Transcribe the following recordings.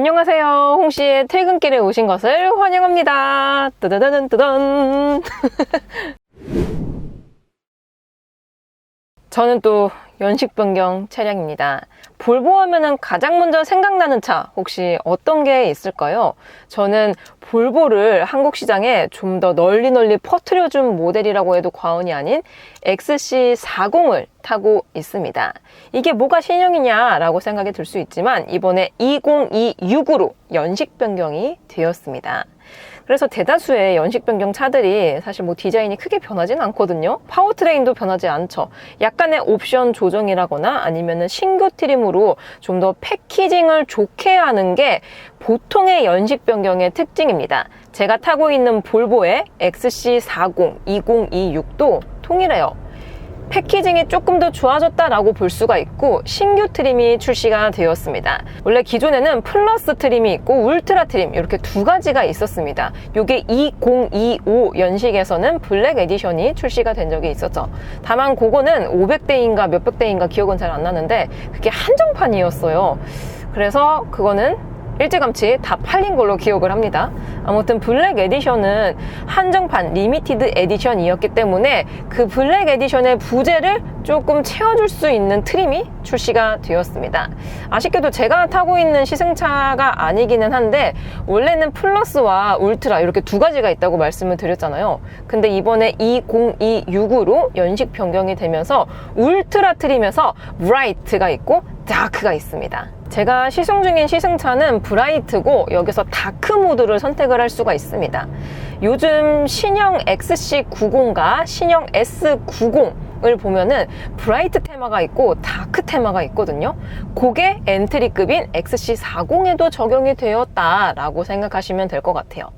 안녕하세요. 홍씨의 퇴근길에 오신 것을 환영합니다. 뜨드드든. 저는 또 연식 변경 차량입니다. 볼보 하면은 가장 먼저 생각나는 차 혹시 어떤 게 있을까요? 저는 볼보를 한국 시장에 좀 더 널리 퍼뜨려준 모델이라고 해도 과언이 아닌 XC40을 타고 있습니다. 이게 뭐가 신형이냐라고 생각이 들 수 있지만 이번에 2026으로 연식 변경이 되었습니다. 그래서 대다수의 연식 변경 차들이 사실 뭐 디자인이 크게 변하진 않거든요. 파워트레인도 변하지 않죠. 약간의 옵션 조정이라거나 아니면은 신규 트림으로 좀 더 패키징을 좋게 하는 게 보통의 연식 변경의 특징입니다. 제가 타고 있는 볼보의 XC40 2026도 동일해요. 패키징이 조금 더 좋아졌다라고 볼 수가 있고 신규 트림이 출시가 되었습니다. 원래 기존에는 플러스 트림이 있고 울트라 트림 이렇게 두 가지가 있었습니다. 이게 2025 연식에서는 블랙 에디션이 출시가 된 적이 있었죠. 다만 그거는 500대인가 몇백 대인가 기억은 잘 안 나는데 그게 한정판이었어요. 그래서 그거는 일찌감치 다 팔린 걸로 기억을 합니다. 아무튼 블랙 에디션은 한정판 리미티드 에디션이었기 때문에 그 블랙 에디션의 부재를 조금 채워줄 수 있는 트림이 출시가 되었습니다. 아쉽게도 제가 타고 있는 시승차가 아니기는 한데 원래는 플러스와 울트라 이렇게 두 가지가 있다고 말씀을 드렸잖아요. 근데 이번에 2026으로 연식 변경이 되면서 울트라 트림에서 브라이트가 있고 다크가 있습니다. 제가 시승 중인 시승차는 브라이트고 여기서 다크 모드를 선택을 할 수가 있습니다. 요즘 신형 XC90과 신형 S90을 보면은 브라이트 테마가 있고 다크 테마가 있거든요. 그게 엔트리급인 XC40에도 적용이 되었다라고 생각하시면 될 것 같아요.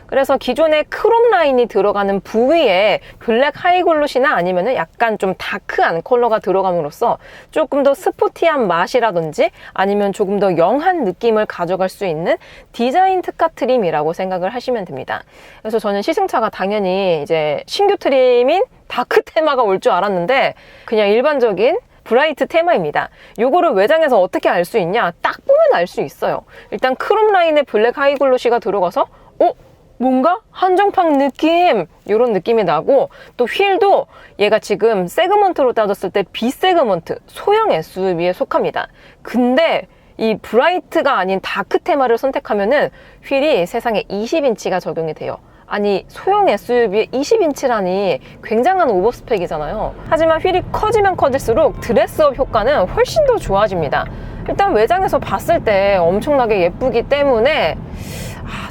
그래서 기존에 크롬 라인이 들어가는 부위에 블랙 하이글로시나 아니면은 약간 좀 다크한 컬러가 들어감으로써 조금 더 스포티한 맛이라든지 아니면 조금 더 영한 느낌을 가져갈 수 있는 디자인 특화 트림이라고 생각을 하시면 됩니다. 그래서 저는 시승차가 당연히 이제 신규 트림인 다크 테마가 올 줄 알았는데 그냥 일반적인 브라이트 테마입니다. 요거를 외장에서 어떻게 알 수 있냐? 딱 보면 알 수 있어요. 일단 크롬 라인에 블랙 하이글로시가 들어가서 뭔가 한정판 느낌 이런 느낌이 나고 또 휠도 얘가 지금 세그먼트로 따졌을 때 B 세그먼트 소형 SUV에 속합니다. 근데 이 브라이트가 아닌 다크 테마를 선택하면은 휠이 세상에 20인치가 적용이 돼요. 아니 소형 SUV에 20인치라니 굉장한 오버스펙이잖아요. 하지만 휠이 커지면 커질수록 드레스업 효과는 훨씬 더 좋아집니다. 일단 외장에서 봤을 때 엄청나게 예쁘기 때문에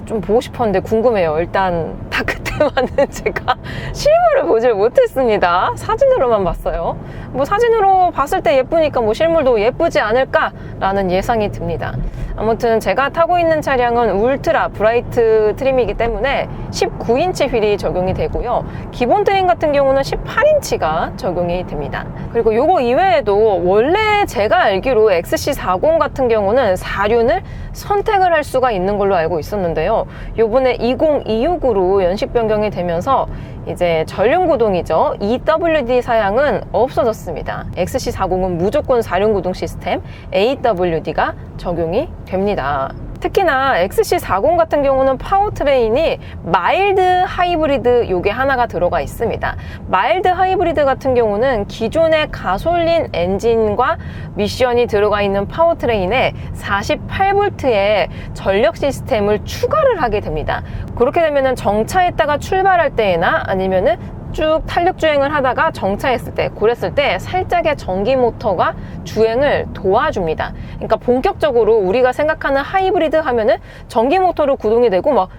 좀 보고 싶었는데 궁금해요. 일단 다크 테마는 제가 실물을 보질 못했습니다. 사진으로만 봤어요. 뭐 사진으로 봤을 때 예쁘니까 뭐 실물도 예쁘지 않을까라는 예상이 듭니다. 아무튼 제가 타고 있는 차량은 울트라 브라이트 트림이기 때문에 19인치 휠이 적용이 되고요. 기본 트림 같은 경우는 18인치가 적용이 됩니다. 그리고 요거 이외에도 원래 제가 알기로 XC40 같은 경우는 4륜을 선택을 할 수가 있는 걸로 알고 있었는데요. 요번에 2026으로 연식 변경이 되면서 이제 전륜구동이죠. EWD 사양은 없어졌습니다. XC40은 무조건 4륜 구동 시스템 AWD가 적용이 됩니다. 특히나 XC40 같은 경우는 파워트레인이 마일드 하이브리드 요게 하나가 들어가 있습니다. 마일드 하이브리드 같은 경우는 기존의 가솔린 엔진과 미션이 들어가 있는 파워트레인에 48V의 전력 시스템을 추가를 하게 됩니다. 그렇게 되면은 정차했다가 출발할 때나 아니면은 쭉 탄력 주행을 하다가 정차했을 때, 그랬을 때 살짝의 전기 모터가 주행을 도와줍니다. 그러니까 본격적으로 우리가 생각하는 하이브리드 하면은 전기 모터로 구동이 되고 막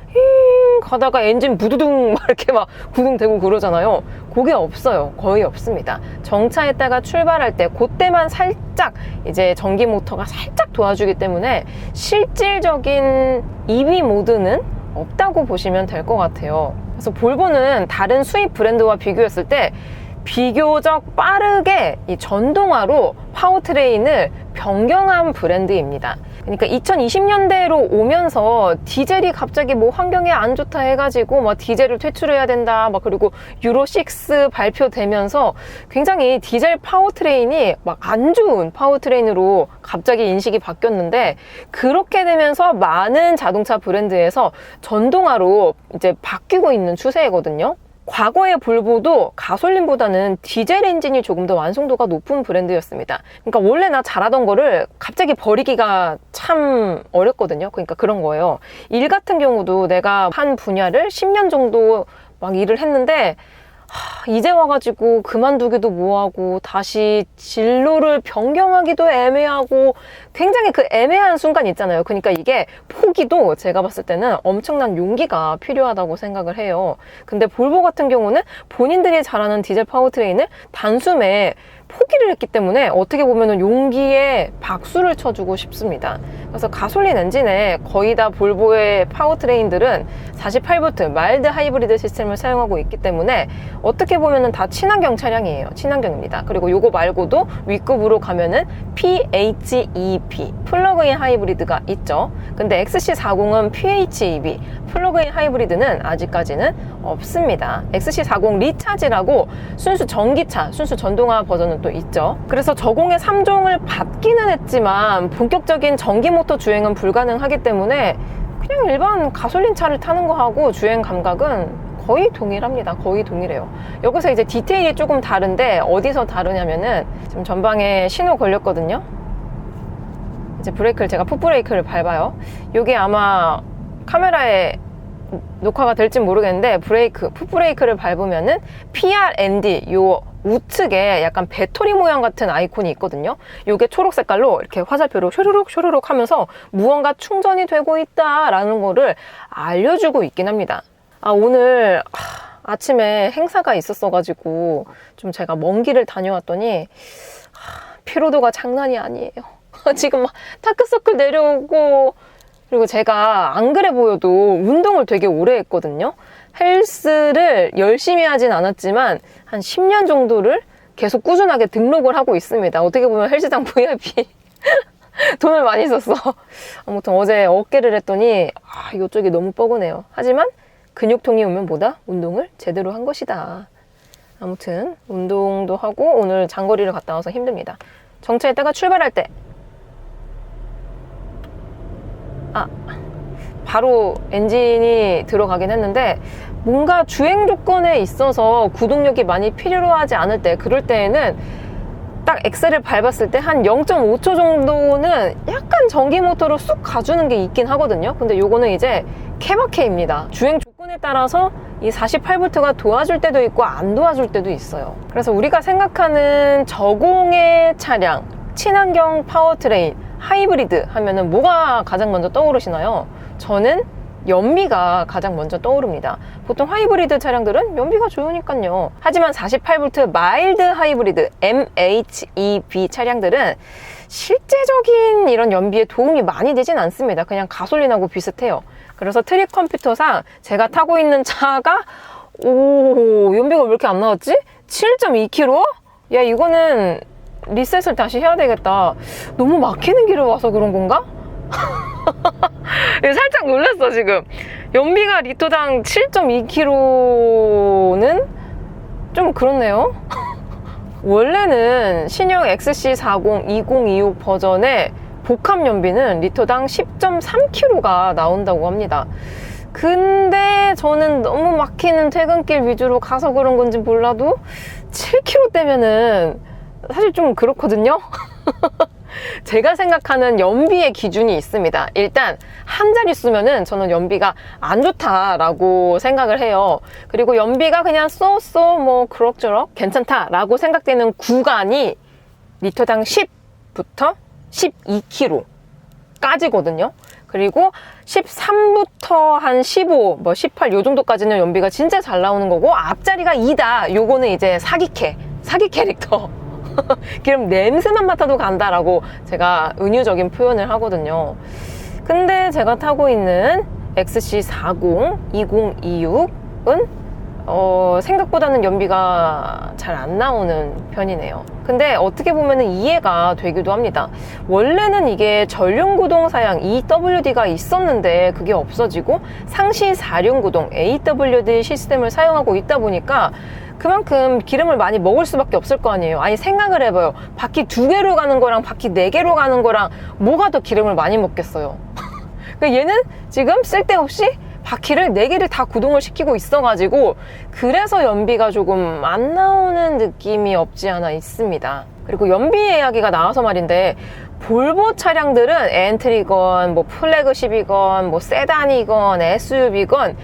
가다가 엔진 부두둥 막 이렇게 막 구동되고 그러잖아요. 그게 없어요. 거의 없습니다. 정차했다가 출발할 때 그때만 살짝 이제 전기 모터가 살짝 도와주기 때문에 실질적인 EV 모드는 없다고 보시면 될 것 같아요. 그래서 볼보는 다른 수입 브랜드와 비교했을 때 비교적 빠르게 이 전동화로 파워트레인을 변경한 브랜드입니다. 그러니까 2020년대로 오면서 디젤이 갑자기 뭐 환경에 안 좋다 해가지고 막 디젤을 퇴출해야 된다, 막 그리고 유로6 발표되면서 굉장히 디젤 파워트레인이 막 안 좋은 파워트레인으로 갑자기 인식이 바뀌었는데, 그렇게 되면서 많은 자동차 브랜드에서 전동화로 이제 바뀌고 있는 추세거든요. 과거의 볼보도 가솔린보다는 디젤 엔진이 조금 더 완성도가 높은 브랜드였습니다. 그러니까 원래 나 잘하던 거를 갑자기 버리기가 참 어렵거든요. 그러니까 그런 거예요. 일 같은 경우도 내가 한 분야를 10년 정도 막 일을 했는데 이제 와가지고 그만두기도 뭐하고 다시 진로를 변경하기도 애매하고, 굉장히 그 애매한 순간 있잖아요. 그러니까 이게 포기도 제가 봤을 때는 엄청난 용기가 필요하다고 생각을 해요. 근데 볼보 같은 경우는 본인들이 잘하는 디젤 파워트레인을 단숨에 포기를 했기 때문에 어떻게 보면 용기에 박수를 쳐주고 싶습니다. 그래서 가솔린 엔진에 거의 다 볼보의 파워트레인들은 48V 마일드 하이브리드 시스템을 사용하고 있기 때문에 어떻게 보면 다 친환경 차량이에요. 친환경입니다. 그리고 요거 말고도 윗급으로 가면은 PHEV 플러그인 하이브리드가 있죠. 근데 XC40은 PHEV 플러그인 하이브리드는 아직까지는 없습니다. XC40 리차지라고 순수 전기차, 순수 전동화 버전은 또 있죠. 그래서 저공해 3종을 받기는 했지만 본격적인 전기 모터 주행은 불가능하기 때문에 그냥 일반 가솔린 차를 타는 거하고 주행 감각은 거의 동일합니다. 거의 동일해요. 여기서 이제 디테일이 조금 다른데, 어디서 다르냐면은 지금 전방에 신호 걸렸거든요. 이제 브레이크를, 제가 풋브레이크를 밟아요. 이게 아마 카메라에 녹화가 될진 모르겠는데, 풋브레이크를 밟으면은 PRND 요 우측에 약간 배터리 모양 같은 아이콘이 있거든요. 요게 초록 색깔로 이렇게 화살표로 쇼르륵 쇼르륵 하면서 무언가 충전이 되고 있다라는 거를 알려주고 있긴 합니다. 오늘 아침에 행사가 있었어가지고 좀 제가 먼 길을 다녀왔더니 피로도가 장난이 아니에요. 지금 막 다크서클 내려오고, 그리고 제가 안 그래 보여도 운동을 되게 오래 했거든요. 헬스를 열심히 하진 않았지만 한 10년 정도를 계속 꾸준하게 등록을 하고 있습니다. 어떻게 보면 헬스장 VIP 돈을 많이 썼어. 아무튼 어제 어깨를 했더니 이쪽이 너무 뻐근해요. 하지만 근육통이 오면 뭐다? 운동을 제대로 한 것이다. 아무튼 운동도 하고 오늘 장거리를 갔다 와서 힘듭니다. 정차했다가 출발할 때 바로 엔진이 들어가긴 했는데, 뭔가 주행 조건에 있어서 구동력이 많이 필요로 하지 않을 때, 그럴 때에는 딱 엑셀을 밟았을 때 한 0.5초 정도는 약간 전기 모터로 쑥 가주는 게 있긴 하거든요. 근데 요거는 이제 케바케입니다. 주행 조건에 따라서 이 48V가 도와줄 때도 있고 안 도와줄 때도 있어요. 그래서 우리가 생각하는 저공해 차량, 친환경 파워트레인, 하이브리드 하면은 뭐가 가장 먼저 떠오르시나요? 저는 연비가 가장 먼저 떠오릅니다. 보통 하이브리드 차량들은 연비가 좋으니까요. 하지만 48V 마일드 하이브리드 MHEV 차량들은 실제적인 이런 연비에 도움이 많이 되진 않습니다. 그냥 가솔린하고 비슷해요. 그래서 트립 컴퓨터상 제가 타고 있는 차가 연비가 왜 이렇게 안 나왔지? 7.2km? 야, 이거는 리셋을 다시 해야 되겠다. 너무 막히는 길을 와서 그런 건가? 살짝 놀랐어 지금. 연비가 리터당 7.2km는 좀 그렇네요. 원래는 신형 XC40 2026 버전의 복합 연비는 리터당 10.3km가 나온다고 합니다. 근데 저는 너무 막히는 퇴근길 위주로 가서 그런 건지 몰라도 7km대면은 사실 좀 그렇거든요. 제가 생각하는 연비의 기준이 있습니다. 일단 한 자릿수면은 저는 연비가 안 좋다라고 생각을 해요. 그리고 연비가 그냥 뭐 그럭저럭 괜찮다라고 생각되는 구간이 리터당 10부터 12km까지거든요. 그리고 13부터 한 15, 뭐 18 요 정도까지는 연비가 진짜 잘 나오는 거고, 앞자리가 2다. 요거는 이제 사기 캐릭터. 그럼 냄새만 맡아도 간다라고 제가 은유적인 표현을 하거든요. 근데 제가 타고 있는 XC40 2026은 생각보다는 연비가 잘 안 나오는 편이네요. 근데 어떻게 보면 이해가 되기도 합니다. 원래는 이게 전륜구동 사양 EWD가 있었는데 그게 없어지고 상시 4륜구동 AWD 시스템을 사용하고 있다 보니까 그만큼 기름을 많이 먹을 수밖에 없을 거 아니에요. 아니 생각을 해봐요. 바퀴 2개로 가는 거랑 바퀴 4개로 가는 거랑 뭐가 더 기름을 많이 먹겠어요. 얘는 지금 쓸데없이 바퀴를 4개를 다 구동을 시키고 있어가지고 그래서 연비가 조금 안 나오는 느낌이 없지 않아 있습니다. 그리고 연비 이야기가 나와서 말인데 볼보 차량들은 엔트리건, 뭐 플래그십이건, 뭐 세단이건, SUV건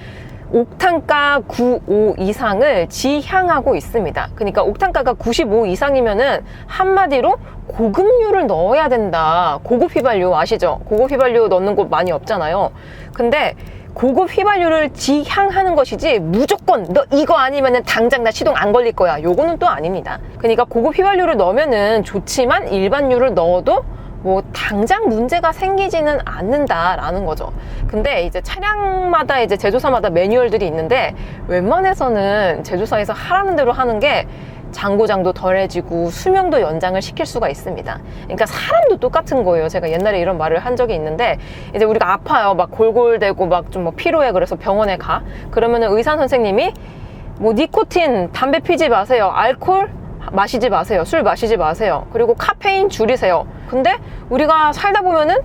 옥탄가 95 이상을 지향하고 있습니다. 그러니까 옥탄가가 95 이상이면은 한마디로 고급유를 넣어야 된다. 고급 휘발유 아시죠? 고급 휘발유 넣는 곳 많이 없잖아요. 근데 고급 휘발유를 지향하는 것이지 무조건 너 이거 아니면은 당장 나 시동 안 걸릴 거야. 요거는 또 아닙니다. 그러니까 고급 휘발유를 넣으면은 좋지만 일반유를 넣어도 뭐 당장 문제가 생기지는 않는다라는 거죠. 근데 이제 차량마다 이제 제조사마다 매뉴얼들이 있는데 웬만해서는 제조사에서 하라는 대로 하는 게 장고장도 덜해지고 수명도 연장을 시킬 수가 있습니다. 그러니까 사람도 똑같은 거예요. 제가 옛날에 이런 말을 한 적이 있는데 이제 우리가 아파요. 막 골골대고 막 좀 뭐 피로해. 그래서 병원에 가. 그러면은 의사 선생님이 뭐 니코틴, 담배 피지 마세요. 알코올 마시지 마세요. 술 마시지 마세요. 그리고 카페인 줄이세요. 근데 우리가 살다 보면은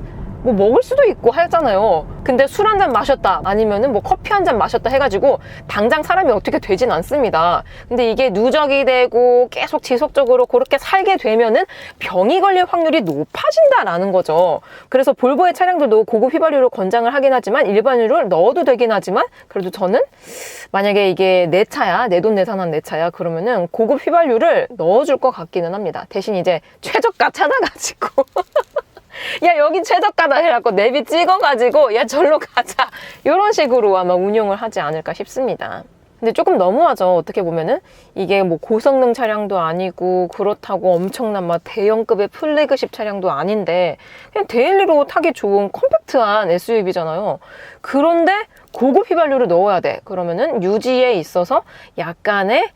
뭐 먹을 수도 있고 하잖아요. 근데 술 한 잔 마셨다 아니면은 뭐 커피 한 잔 마셨다 해가지고 당장 사람이 어떻게 되진 않습니다. 근데 이게 누적이 되고 계속 지속적으로 그렇게 살게 되면은 병이 걸릴 확률이 높아진다라는 거죠. 그래서 볼보의 차량들도 고급 휘발유를 권장을 하긴 하지만 일반유를 넣어도 되긴 하지만 그래도 저는 만약에 이게 내 차야, 내돈내산한 내 차야 그러면은 고급 휘발유를 넣어줄 것 같기는 합니다. 대신 이제 최저가 찾아가지고 야 여기 최저가다 해갖고 내비 찍어가지고 야 절로 가자 이런 식으로 아마 운용을 하지 않을까 싶습니다. 근데 조금 너무하죠. 어떻게 보면은 이게 뭐 고성능 차량도 아니고 그렇다고 엄청난 막 대형급의 플래그십 차량도 아닌데 그냥 데일리로 타기 좋은 컴팩트한 SUV잖아요. 그런데 고급 휘발유를 넣어야 돼. 그러면은 유지에 있어서 약간의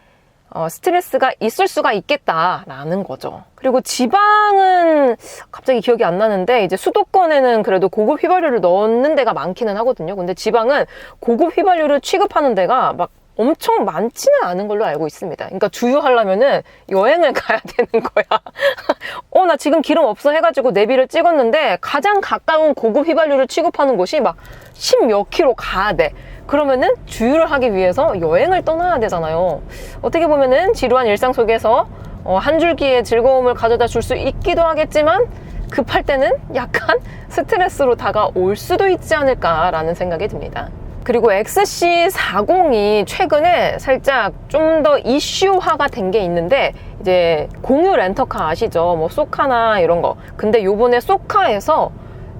스트레스가 있을 수가 있겠다라는 거죠. 그리고 지방은 갑자기 기억이 안 나는데 이제 수도권에는 그래도 고급 휘발유를 넣는 데가 많기는 하거든요. 근데 지방은 고급 휘발유를 취급하는 데가 막 엄청 많지는 않은 걸로 알고 있습니다. 그러니까 주유하려면은 여행을 가야 되는 거야. 나 지금 기름 없어 해가지고 내비를 찍었는데 가장 가까운 고급 휘발유를 취급하는 곳이 막 10몇 킬로 가야 돼. 그러면은 주유를 하기 위해서 여행을 떠나야 되잖아요. 어떻게 보면은 지루한 일상 속에서 한 줄기의 즐거움을 가져다 줄 수 있기도 하겠지만 급할 때는 약간 스트레스로 다가올 수도 있지 않을까라는 생각이 듭니다. 그리고 XC40이 최근에 살짝 좀 더 이슈화가 된 게 있는데 이제 공유 렌터카 아시죠? 뭐 쏘카나 이런 거. 근데 요번에 쏘카에서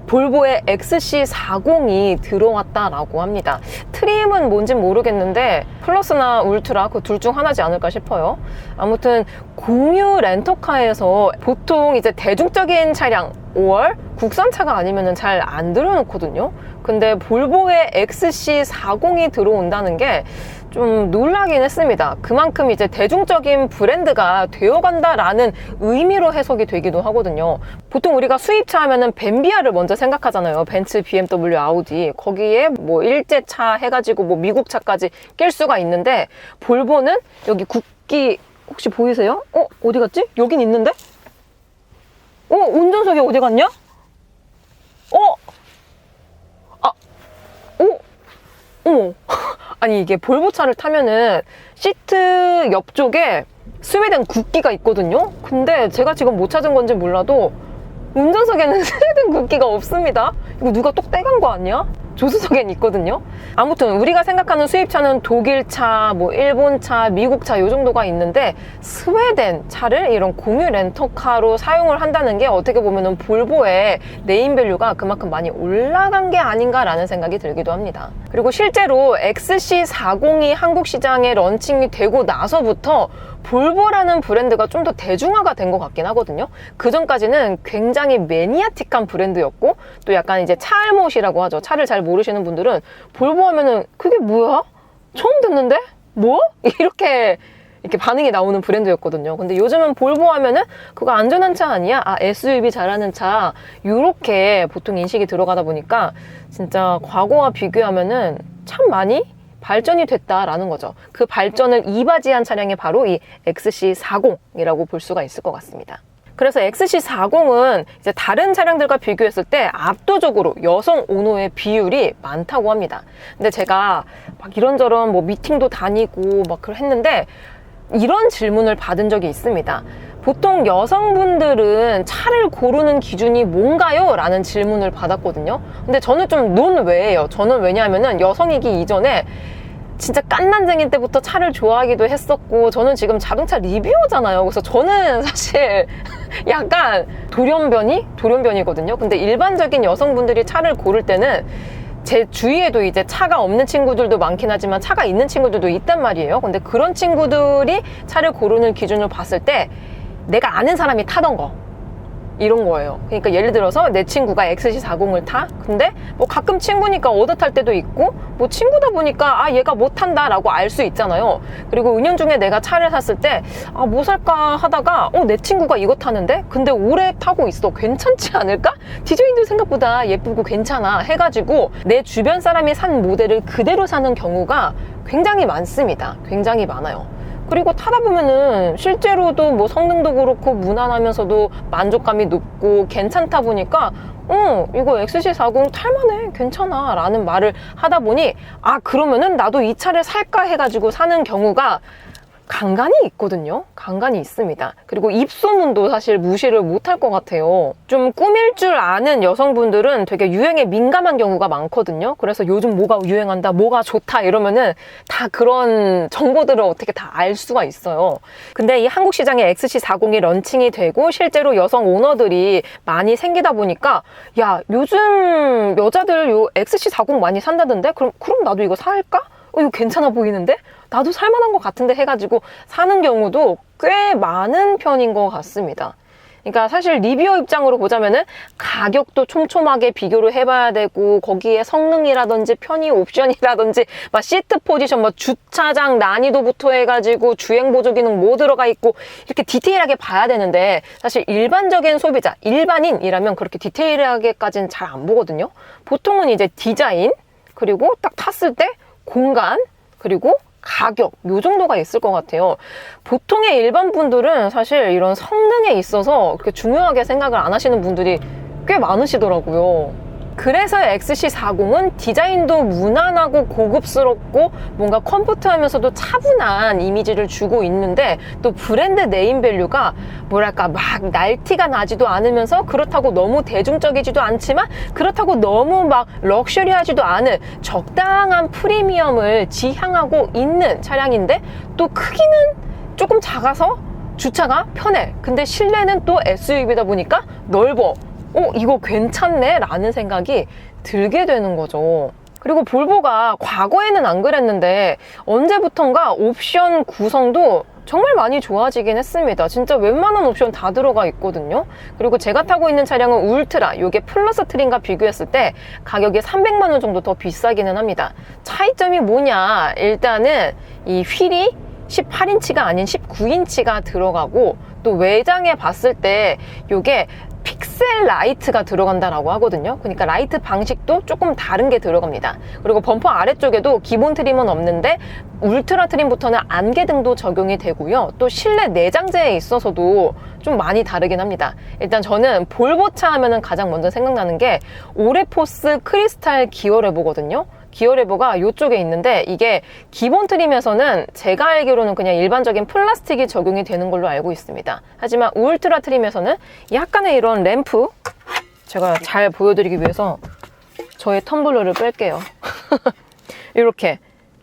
볼보의 XC40이 들어왔다라고 합니다. 트림은 뭔진 모르겠는데 플러스나 울트라 그 둘 중 하나지 않을까 싶어요. 아무튼 공유 렌터카에서 보통 이제 대중적인 차량 5월 국산차가 아니면 잘 안 들어놓거든요. 근데 볼보의 XC40이 들어온다는 게 좀 놀라긴 했습니다. 그만큼 이제 대중적인 브랜드가 되어간다라는 의미로 해석이 되기도 하거든요. 보통 우리가 수입차 하면은 벤비아를 먼저 생각하잖아요. 벤츠, BMW, 아우디. 거기에 뭐 일제차 해가지고 뭐 미국차까지 낄 수가 있는데 볼보는 여기 국기 혹시 보이세요? 어디 갔지? 여긴 있는데? 운전석이 어디 갔냐? 어머. 아니 이게 볼보차를 타면은 시트 옆쪽에 스웨덴 국기가 있거든요. 근데 제가 지금 못 찾은 건지 몰라도 운전석에는 스웨덴 국기가 없습니다. 이거 누가 똑 떼간 거 아니야? 조수석엔 있거든요. 아무튼 우리가 생각하는 수입차는 독일차, 뭐 일본차, 미국차 요 정도가 있는데 스웨덴 차를 이런 공유 렌터카로 사용을 한다는 게 어떻게 보면은 볼보의 네임밸류가 그만큼 많이 올라간 게 아닌가라는 생각이 들기도 합니다. 그리고 실제로 XC40이 한국 시장에 런칭이 되고 나서부터 볼보라는 브랜드가 좀 더 대중화가 된 것 같긴 하거든요. 그 전까지는 굉장히 매니아틱한 브랜드였고 또 약간 이제 차알못이라고 하죠. 차를 잘 모르시는 분들은 볼보 하면은 그게 뭐야? 처음 듣는데? 뭐? 이렇게 반응이 나오는 브랜드였거든요. 근데 요즘은 볼보 하면은 그거 안전한 차 아니야? 아, SUV 잘하는 차. 이렇게 보통 인식이 들어가다 보니까 진짜 과거와 비교하면은 참 많이 발전이 됐다라는 거죠. 그 발전을 이바지한 차량이 바로 이 XC40이라고 볼 수가 있을 것 같습니다. 그래서 XC40은 이제 다른 차량들과 비교했을 때 압도적으로 여성 오너의 비율이 많다고 합니다. 근데 제가 막 이런저런 뭐 미팅도 다니고 막 했는데 이런 질문을 받은 적이 있습니다. 보통 여성분들은 차를 고르는 기준이 뭔가요? 라는 질문을 받았거든요. 근데 저는 좀 논외예요. 저는 왜냐하면은 여성이기 이전에 진짜 깐난쟁이 때부터 차를 좋아하기도 했었고, 저는 지금 자동차 리뷰어잖아요. 그래서 저는 사실 약간 돌연변이거든요. 근데 일반적인 여성분들이 차를 고를 때는 제 주위에도 이제 차가 없는 친구들도 많긴 하지만 차가 있는 친구들도 있단 말이에요. 근데 그런 친구들이 차를 고르는 기준을 봤을 때 내가 아는 사람이 타던 거, 이런 거예요. 그러니까 예를 들어서 내 친구가 XC40을 타? 근데 뭐 가끔 친구니까 얻어 탈 때도 있고, 뭐 친구다 보니까 아, 얘가 못 탄다 라고 알 수 있잖아요. 그리고 은연중에 내가 차를 샀을 때 아, 뭐 살까 하다가 내 친구가 이거 타는데? 근데 오래 타고 있어. 괜찮지 않을까? 디자인도 생각보다 예쁘고 괜찮아 해가지고 내 주변 사람이 산 모델을 그대로 사는 경우가 굉장히 많습니다. 굉장히 많아요. 그리고 타다 보면은 실제로도 뭐 성능도 그렇고 무난하면서도 만족감이 높고 괜찮다 보니까 이거 XC40 탈만해, 괜찮아 라는 말을 하다 보니 아, 그러면은 나도 이 차를 살까 해가지고 사는 경우가 간간히 있거든요. 간간히 있습니다. 그리고 입소문도 사실 무시를 못할 것 같아요. 좀 꾸밀 줄 아는 여성분들은 되게 유행에 민감한 경우가 많거든요. 그래서 요즘 뭐가 유행한다, 뭐가 좋다 이러면은 다 그런 정보들을 어떻게 다 알 수가 있어요. 근데 이 한국 시장에 XC40이 런칭이 되고 실제로 여성 오너들이 많이 생기다 보니까 야, 요즘 여자들 요 XC40 많이 산다던데? 그럼 나도 이거 살까? 이거 괜찮아 보이는데? 나도 살만한 것 같은데 해가지고 사는 경우도 꽤 많은 편인 것 같습니다. 그러니까 사실 리뷰어 입장으로 보자면은 가격도 촘촘하게 비교를 해봐야 되고, 거기에 성능이라든지 편의 옵션이라든지 막 시트 포지션, 뭐 주차장 난이도부터 해가지고 주행 보조 기능 뭐 들어가 있고 이렇게 디테일하게 봐야 되는데, 사실 일반적인 소비자, 일반인이라면 그렇게 디테일하게까지는 잘 안 보거든요. 보통은 이제 디자인, 그리고 딱 탔을 때 공간, 그리고 가격, 요 정도가 있을 것 같아요. 보통의 일반 분들은 사실 이런 성능에 있어서 그렇게 중요하게 생각을 안 하시는 분들이 꽤 많으시더라고요. 그래서 XC40은 디자인도 무난하고 고급스럽고 뭔가 컴포트하면서도 차분한 이미지를 주고 있는데, 또 브랜드 네임밸류가 뭐랄까 막 날티가 나지도 않으면서 그렇다고 너무 대중적이지도 않지만 그렇다고 너무 막 럭셔리하지도 않은 적당한 프리미엄을 지향하고 있는 차량인데, 또 크기는 조금 작아서 주차가 편해. 근데 실내는 또 SUV다 보니까 넓어. 이거 괜찮네 라는 생각이 들게 되는 거죠. 그리고 볼보가 과거에는 안 그랬는데 언제부턴가 옵션 구성도 정말 많이 좋아지긴 했습니다. 진짜 웬만한 옵션 다 들어가 있거든요. 그리고 제가 타고 있는 차량은 울트라, 이게 플러스 트림과 비교했을 때 가격이 300만 원 정도 더 비싸기는 합니다. 차이점이 뭐냐, 일단은 이 휠이 18인치가 아닌 19인치가 들어가고, 또 외장에 봤을 때 이게 픽셀 라이트가 들어간다라고 하거든요. 그러니까 라이트 방식도 조금 다른 게 들어갑니다. 그리고 범퍼 아래쪽에도 기본 트림은 없는데 울트라 트림부터는 안개등도 적용이 되고요. 또 실내 내장재에 있어서도 좀 많이 다르긴 합니다. 일단 저는 볼보차 하면은 가장 먼저 생각나는 게 오레포스 크리스탈 기어레보거든요. 기어레버가 이쪽에 있는데, 이게 기본 트림에서는 제가 알기로는 그냥 일반적인 플라스틱이 적용이 되는 걸로 알고 있습니다. 하지만 울트라 트림에서는 약간의 이런 램프, 제가 잘 보여드리기 위해서 저의 텀블러를 뺄게요. 이렇게,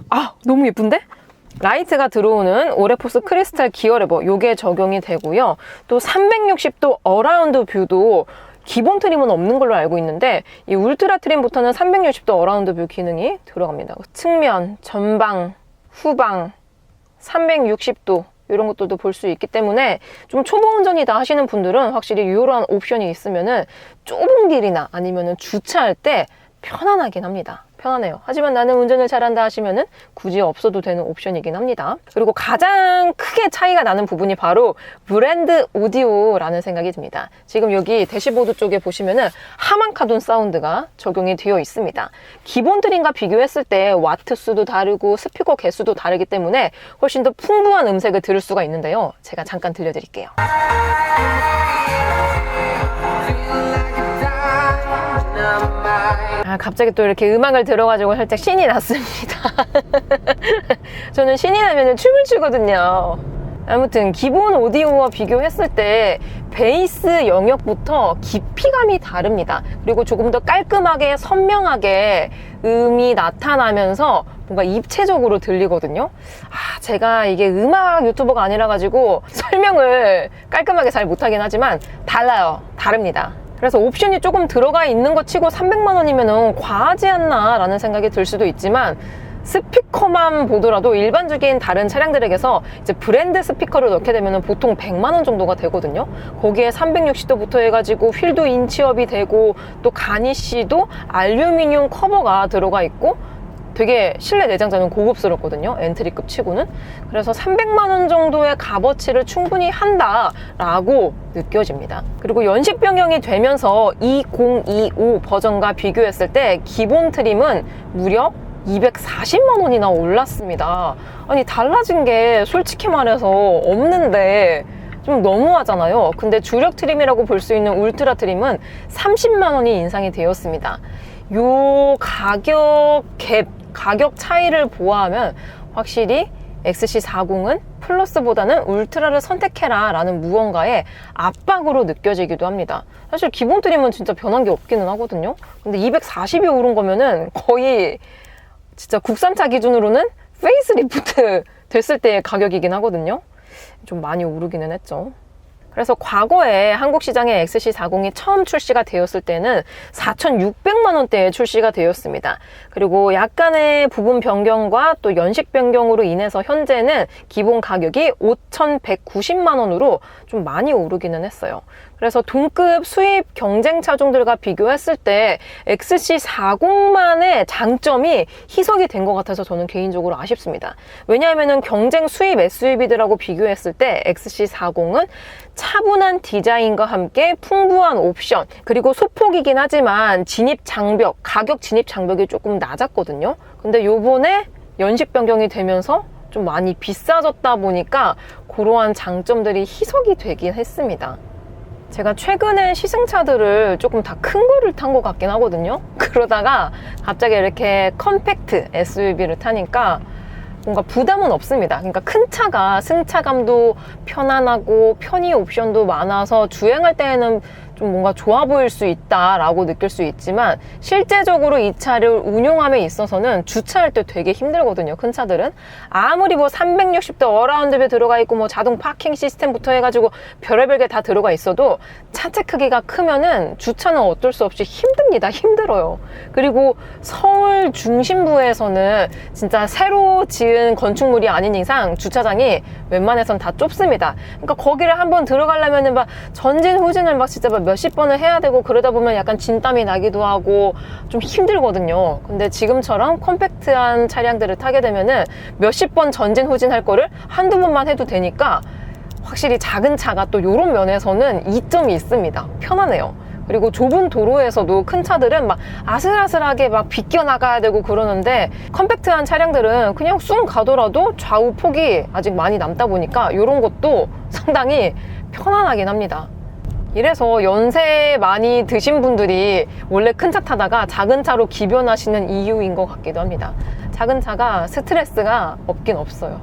아, 너무 예쁜데? 라이트가 들어오는 오레포스 크리스탈 기어레버, 요게 적용이 되고요. 또 360도 어라운드 뷰도 기본 트림은 없는 걸로 알고 있는데, 이 울트라 트림부터는 360도 어라운드 뷰 기능이 들어갑니다. 측면, 전방, 후방, 360도 이런 것들도 볼 수 있기 때문에 좀 초보 운전이다 하시는 분들은 확실히 이러한 옵션이 있으면은 좁은 길이나 아니면은 주차할 때 편안하긴 합니다. 편하네요. 하지만 나는 운전을 잘한다 하시면은 굳이 없어도 되는 옵션이긴 합니다. 그리고 가장 크게 차이가 나는 부분이 바로 브랜드 오디오라는 생각이 듭니다. 지금 여기 대시보드 쪽에 보시면은 하만카돈 사운드가 적용이 되어 있습니다. 기본 트림과 비교했을 때 와트 수도 다르고 스피커 개수도 다르기 때문에 훨씬 더 풍부한 음색을 들을 수가 있는데요. 제가 잠깐 들려드릴게요. 갑자기 또 이렇게 음악을 들어가지고 살짝 신이 났습니다. 저는 신이 나면 춤을 추거든요. 아무튼 기본 오디오와 비교했을 때 베이스 영역부터 깊이감이 다릅니다. 그리고 조금 더 깔끔하게 선명하게 음이 나타나면서 뭔가 입체적으로 들리거든요. 제가 이게 음악 유튜버가 아니라 가지고 설명을 깔끔하게 잘 못하긴 하지만 달라요. 다릅니다. 그래서 옵션이 조금 들어가 있는 것 치고 300만 원이면 과하지 않나 라는 생각이 들 수도 있지만 스피커만 보더라도 일반적인 다른 차량들에게서 이제 브랜드 스피커를 넣게 되면 보통 100만 원 정도가 되거든요. 거기에 360도부터 해가지고 휠도 인치업이 되고 또 가니쉬도 알루미늄 커버가 들어가 있고 되게 실내 내장재는 고급스럽거든요. 엔트리급 치고는. 그래서 300만 원 정도의 값어치를 충분히 한다라고 느껴집니다. 그리고 연식 변경이 되면서 2025 버전과 비교했을 때 기본 트림은 무려 240만 원이나 올랐습니다. 아니 달라진 게 솔직히 말해서 없는데 좀 너무하잖아요. 근데 주력 트림이라고 볼 수 있는 울트라 트림은 30만 원이 인상이 되었습니다. 요 가격 차이를 보아하면 확실히 XC40은 플러스보다는 울트라를 선택해라 라는 무언가의 압박으로 느껴지기도 합니다. 사실 기본 트림은 진짜 변한 게 없기는 하거든요. 근데 240이 오른 거면은 거의 진짜 국산차 기준으로는 페이스리프트 됐을 때의 가격이긴 하거든요. 좀 많이 오르기는 했죠. 그래서 과거에 한국 시장에 XC40이 처음 출시가 되었을 때는 4,600만 원대에 출시가 되었습니다. 그리고 약간의 부분 변경과 또 연식 변경으로 인해서 현재는 기본 가격이 5,190만 원으로 좀 많이 오르기는 했어요. 그래서 동급 수입 경쟁 차종들과 비교했을 때 XC40만의 장점이 희석이 된 것 같아서 저는 개인적으로 아쉽습니다. 왜냐하면 경쟁 수입 SUV들하고 비교했을 때 XC40은 차분한 디자인과 함께 풍부한 옵션, 그리고 소폭이긴 하지만 진입 장벽, 가격 진입 장벽이 조금 낮았거든요. 근데 요번에 연식 변경이 되면서 좀 많이 비싸졌다 보니까 그러한 장점들이 희석이 되긴 했습니다. 제가 최근에 시승차들을 조금 다 큰 거를 탄 것 같긴 하거든요. 그러다가 갑자기 이렇게 컴팩트 SUV를 타니까 뭔가 부담은 없습니다. 그러니까 큰 차가 승차감도 편안하고 편의 옵션도 많아서 주행할 때에는 좀 뭔가 좋아 보일 수 있다라고 느낄 수 있지만 실제적으로 이 차를 운용함에 있어서는 주차할 때 되게 힘들거든요. 큰 차들은 아무리 뭐 360도 어라운드뷰 들어가 있고 뭐 자동 파킹 시스템부터 해가지고 별의별 게 다 들어가 있어도 차체 크기가 크면은 주차는 어쩔 수 없이 힘듭니다. 힘들어요. 그리고 서울 중심부에서는 진짜 새로 지은 건축물이 아닌 이상 주차장이 웬만해선 다 좁습니다. 그러니까 거기를 한번 들어가려면은 막 전진 후진을 막 진짜 막 몇십 번을 해야 되고 그러다 보면 약간 진땀이 나기도 하고 좀 힘들거든요. 근데 지금처럼 컴팩트한 차량들을 타게 되면은 몇십 번 전진 후진 할 거를 한두 번만 해도 되니까 확실히 작은 차가 또 이런 면에서는 이점이 있습니다. 편하네요. 그리고 좁은 도로에서도 큰 차들은 막 아슬아슬하게 막 비껴나가야 되고 그러는데 컴팩트한 차량들은 그냥 쑥 가더라도 좌우 폭이 아직 많이 남다 보니까 이런 것도 상당히 편안하긴 합니다. 이래서 연세 많이 드신 분들이 원래 큰 차 타다가 작은 차로 기변하시는 이유인 것 같기도 합니다. 작은 차가 스트레스가 없긴 없어요.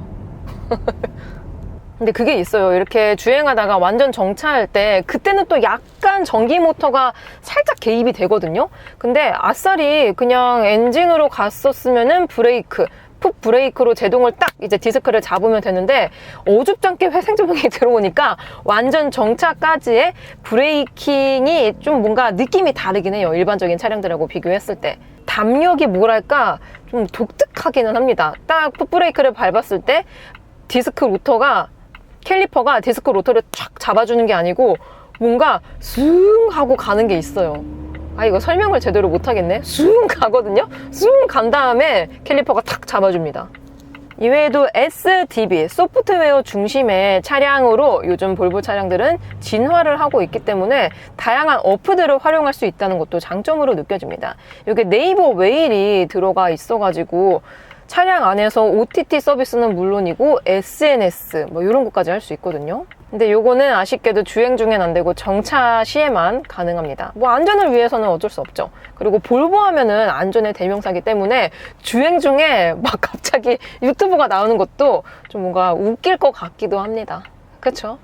근데 그게 있어요. 이렇게 주행하다가 완전 정차할 때 그때는 또 약간 전기 모터가 살짝 개입이 되거든요. 근데 아싸리 그냥 엔진으로 갔었으면은 풋 브레이크로 제동을 딱 이제 디스크를 잡으면 되는데 어줍잖게 회생제동이 들어오니까 완전 정차까지의 브레이킹이 좀 뭔가 느낌이 다르긴 해요. 일반적인 차량들하고 비교했을 때. 담력이 뭐랄까 좀 독특하기는 합니다. 딱 풋 브레이크를 밟았을 때 캘리퍼가 디스크 로터를 쫙 잡아주는 게 아니고 뭔가 숭 하고 가는 게 있어요. 아, 이거 설명을 제대로 못하겠네. 쑥 가거든요. 쑥 간 다음에 캘리퍼가 탁 잡아줍니다. 이외에도 SDB, 소프트웨어 중심의 차량으로 요즘 볼보 차량들은 진화를 하고 있기 때문에 다양한 어프들을 활용할 수 있다는 것도 장점으로 느껴집니다. 여기 네이버 웨일이 들어가 있어가지고 차량 안에서 OTT 서비스는 물론이고 SNS 뭐 이런 것까지 할 수 있거든요. 근데 요거는 아쉽게도 주행 중엔 안 되고 정차 시에만 가능합니다. 뭐 안전을 위해서는 어쩔 수 없죠. 그리고 볼보 하면은 안전의 대명사기 때문에 주행 중에 막 갑자기 유튜브가 나오는 것도 좀 뭔가 웃길 것 같기도 합니다. 그쵸?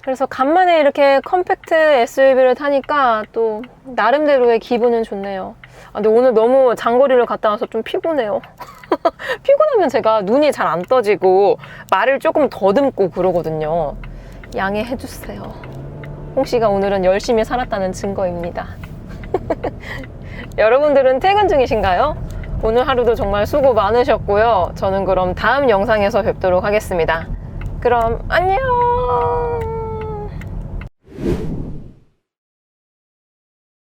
그래서 간만에 이렇게 컴팩트 SUV를 타니까 또 나름대로의 기분은 좋네요. 아, 근데 오늘 너무 장거리를 갔다 와서 좀 피곤해요. 피곤하면 제가 눈이 잘 안 떠지고 말을 조금 더듬고 그러거든요. 양해해 주세요. 홍씨가 오늘은 열심히 살았다는 증거입니다. 여러분들은 퇴근 중이신가요? 오늘 하루도 정말 수고 많으셨고요. 저는 그럼 다음 영상에서 뵙도록 하겠습니다. 그럼 안녕!